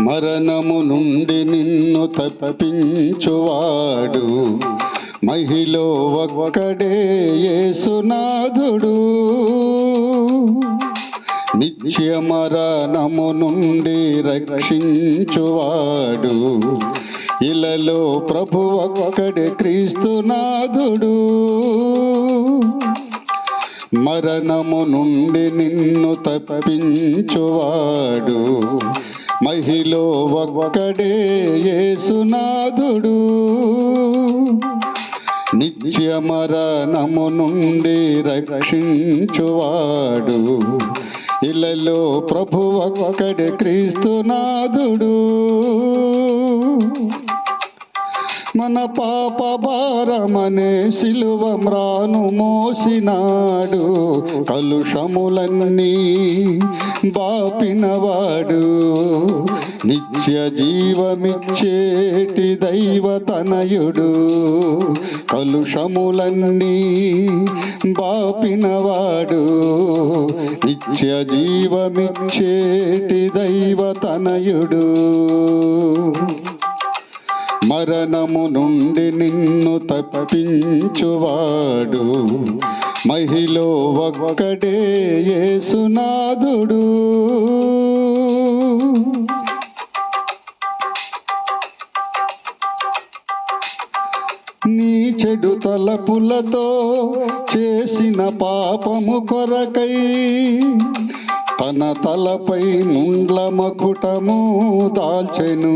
మరణము నుండి నిన్ను తప్పించువాడు మహిళ ఒక్కడే యేసునాథుడు. నిత్య మరణము నుండి రక్షించువాడు ఇలలో ప్రభు ఒక్కడే క్రీస్తునాథుడు. మరణము నుండి నిన్ను తప్పించువాడు మహిళ ఒక్కడే యేసునాథుడు. నిత్య మరణము నుండి రక్షించువాడు ఇలలో ప్రభు ఒక్కడే క్రీస్తునాథుడు. మన పాప భారమనే సిలువ మ్రాను మోసినాడు, కలుషములన్నీ బాపినవాడు. నిత్య జీవమిచ్చేటి దైవతనయుడు, కలుషములన్నీ బాపినవాడు. నిత్య జీవమిచ్చేటి దైవతనయుడు. మరణము నుండి నిన్ను తప్పించువాడు మహిళ ఒక్కడే యేసునాథుడు. నీ చెడు తలపులతో చేసిన పాపము కొరకై తన తలపై ముండ్ల మకుటము దాల్చెను.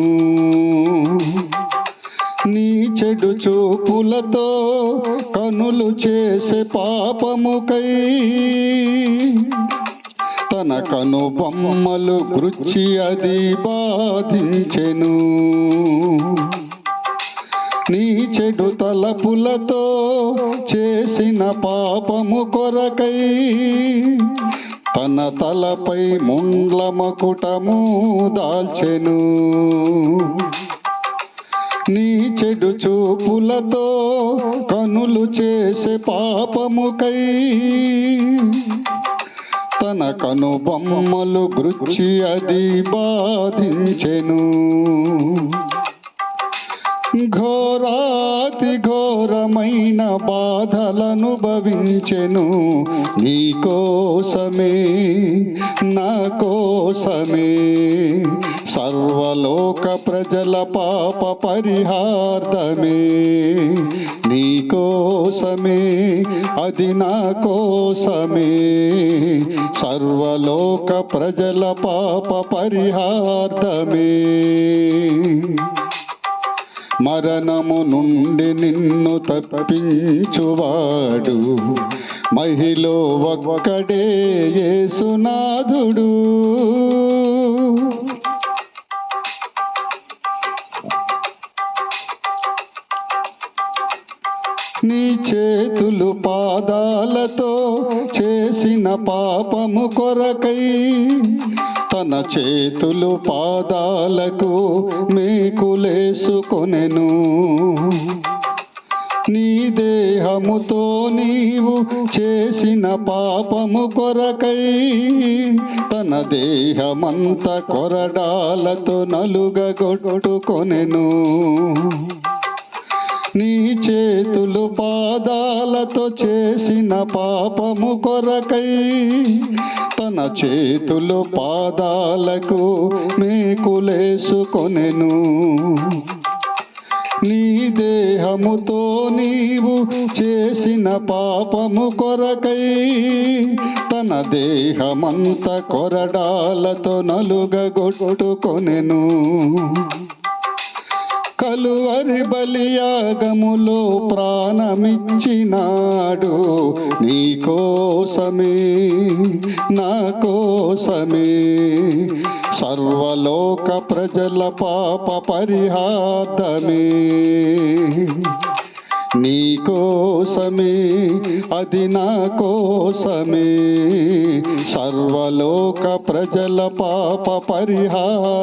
నీ చెడు చూపులతో కనులు చేసే పాపముకై తన కనుబొమ్మలు గుచ్చి అది బాధించెను. నీ చెడు తలపులతో చేసిన పాపము కొరకై తన తలపై ముండ్ల మకుటము దాల్చెను. నీ చెడు చూపులతో కనులు చేసే పాపముకై తన కనుబొమ్మలు గుచ్చి అది బాధించెను. ఘోరాతి ఘోరమైన బాధలను భవించెను నీ కోసమే నా కోసమే. సర్వలోక ప్రజల పాప పరిహార్థమే నీ కోసమే, అది నా కోసమే. సర్వలోక ప్రజల పాప పరిహార్థమే. మరణము నుండి నిన్ను తప్పించువాడు మహిళ ఒక్కడే యేసునాథుడు. నీ చేతులు పాదాలతో చేసిన పాపము కొరకై తన చేతులు పాదాలకు మేకులేసుకొనెను. నీ దేహముతో నీవు చేసిన పాపము కొరకై తన దేహమంత కొరడాలతో నలుగగొట్టుకొనెను. నీ చేతులు పాదాలతో చేసిన పాపము కొరకై తన చేతులు పాదాలకు మేకులేసుకొనెను. నీ దేహముతో నీవు చేసిన పాపము కొరకై తన దేహమంత కొరడాలతో నలుగగొట్టుకొనెను. కలువరి బలియాగములో ప్రాణమిచ్చినాడు నీ కోసమే నా కోసమే. సర్వలోక ప్రజల పాప పరిహార్థమే నీ కోసమే, అది నా కోసమే. సర్వలోక ప్రజల పాప పరిహార్థమే.